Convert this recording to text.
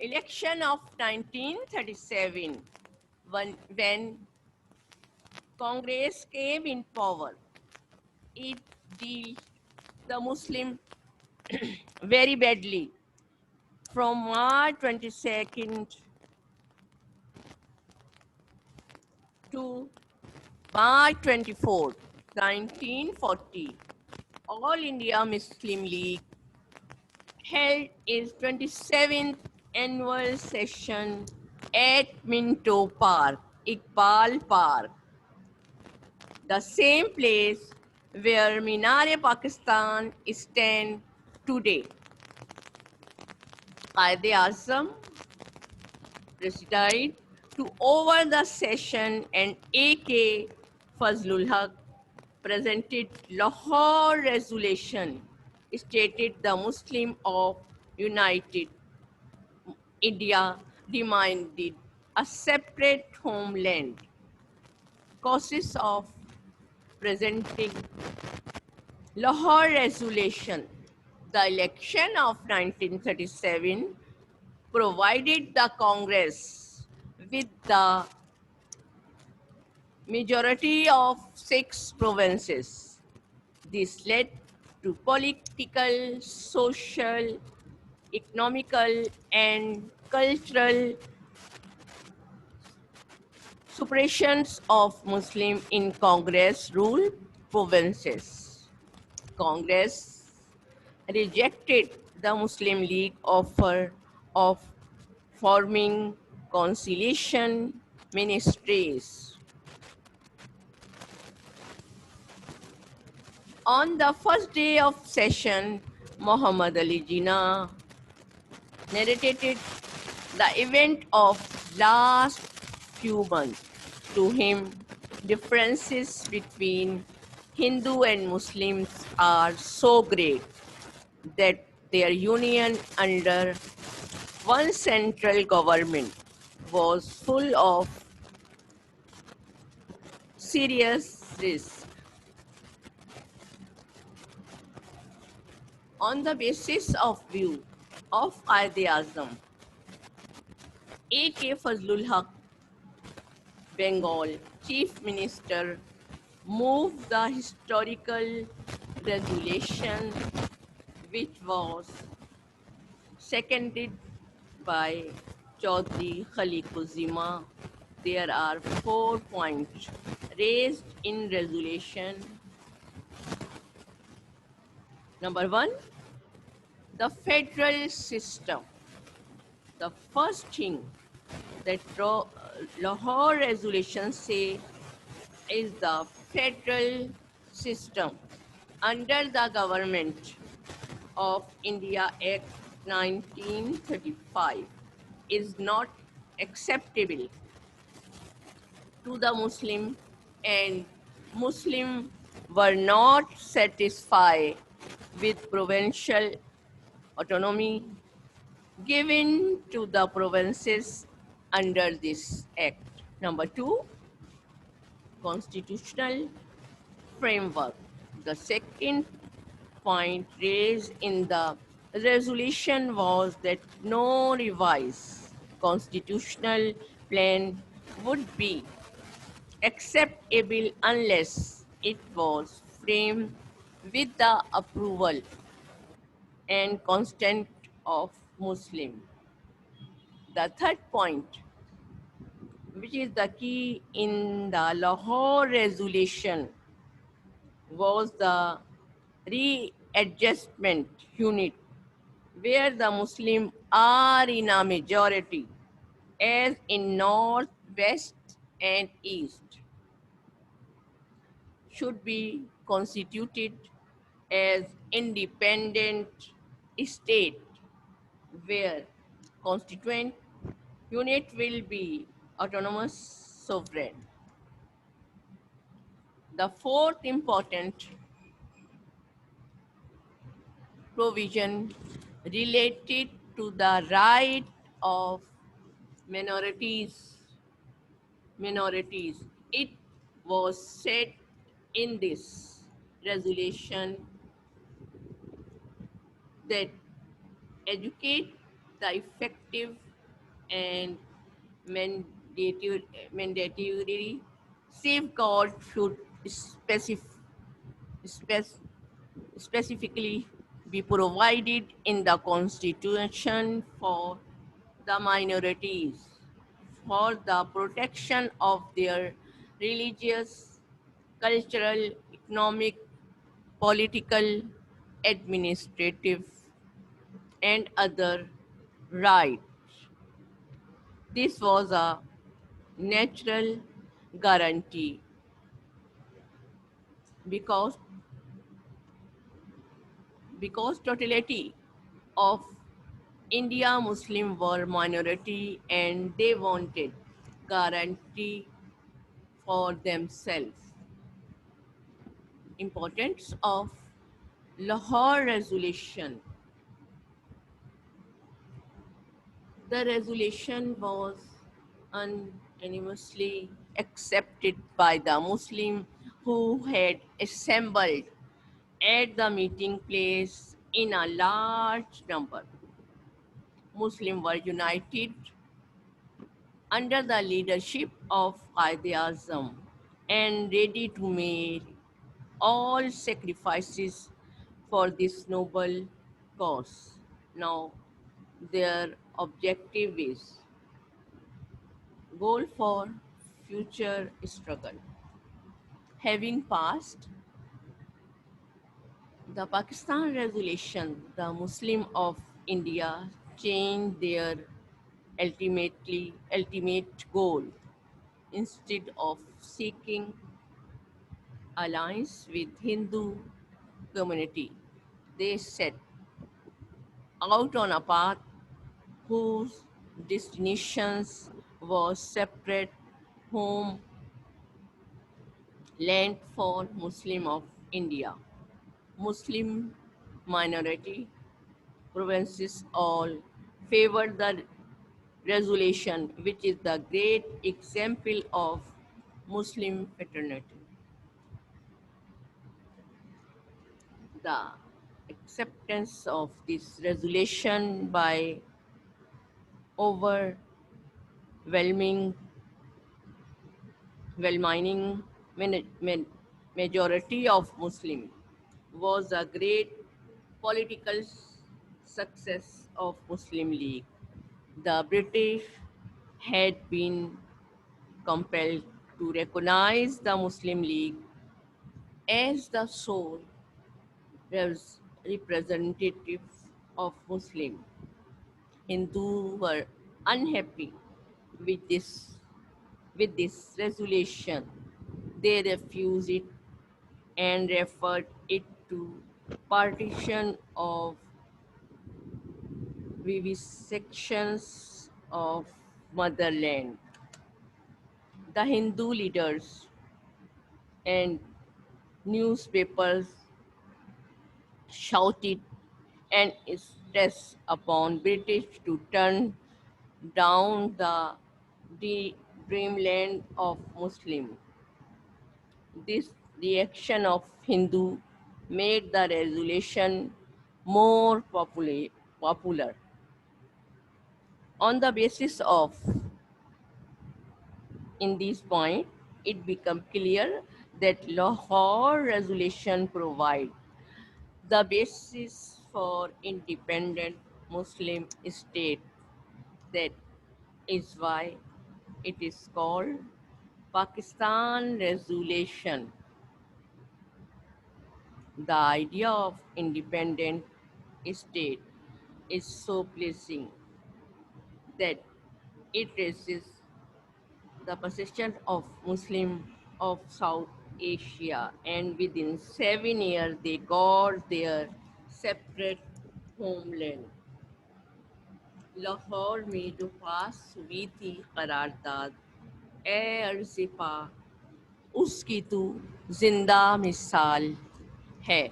Election of 1937, when Congress came in power, it dealt the Muslim very badly. From March 22nd to March 24th, 1940, All India Muslim League held its 27th annual session at Minto Park, Iqbal Park, the same place where Minar-e-Pakistan stands today. Quaid-e-Azam presided to over the session and A.K. Fazlul Haq presented Lahore resolution stated the Muslim of United India demanded a separate homeland. Causes of presenting Lahore resolution. The election of 1937 provided the Congress with the majority of 6 provinces. This led to political, social, economical, and cultural suppressions of Muslim in Congress ruled provinces. Congress rejected the Muslim League offer of forming conciliation ministries. On the first day of session, Muhammad Ali Jinnah narrated the event of last few months. To him, differences between Hindu and Muslims are so great that their union under one central government was full of serious risk. On the basis of view of Quaid-e-Azam, A.K. Fazlul Haq, Bengal Chief Minister, moved the historical resolution which was seconded by Chaudhry Khaliquzzima. There are 4 points raised in resolution. Number 1, the federal system. The first thing that Lahore resolution say is the federal system under the Government of India Act 1935 is not acceptable to the Muslim, and Muslims were not satisfied with provincial autonomy given to the provinces under this act. Number 2, constitutional framework. The second point raised in the resolution was that no revised constitutional plan would be acceptable unless it was framed with the approval and consent of Muslim. The third point, which is the key in the Lahore resolution, was the readjustment unit where the Muslims are in a majority, as in North, West, and East, should be constituted as independent state where constituent unit will be autonomous sovereign. The fourth important provision related to the right of minorities. It was said in this resolution that educate the effective and mandatory safeguards should spec- specifically be provided in the Constitution for the minorities for the protection of their religious, cultural, economic, political, administrative, and other rights. This was a natural guarantee because totality of India Muslim were minority and they wanted guarantee for themselves. Importance of Lahore Resolution. The resolution was unanimously accepted by the Muslim who had assembled at the meeting place in a large number. Muslims were united under the leadership of Qaid-e-Azam and ready to make all sacrifices for this noble cause. Now, their objective is goal for future struggle. Having passed the Pakistan resolution, the Muslim of India changed their ultimate goal. Instead of seeking alliance with Hindu community, they set out on a path whose destinations was separate home land for Muslim of India. Muslim minority provinces all favored the resolution, which is the great example of Muslim fraternity. The acceptance of this resolution by overwhelming, well-meaning majority of Muslims was a great political success of Muslim League. The British had been compelled to recognize the Muslim League as the sole representative of Muslims. Hindus were unhappy with this resolution. They refused it and referred it to partition of vivisections of motherland. The Hindu leaders and newspapers shouted and stressed upon British to turn down the dreamland of Muslim. This reaction of Hindu made the resolution more popular. On the basis of in this point, it became clear that Lahore resolution provide the basis for independent Muslim state. That is why it is called Pakistan resolution. The idea of independent state is so pleasing that it raises the position of Muslim of South Asia, and within 7 years they got their separate homeland. Lahore में जो पास हुई थी करारदाद ए अर्ज़ पा उसकी तो जिंदा मिसाल है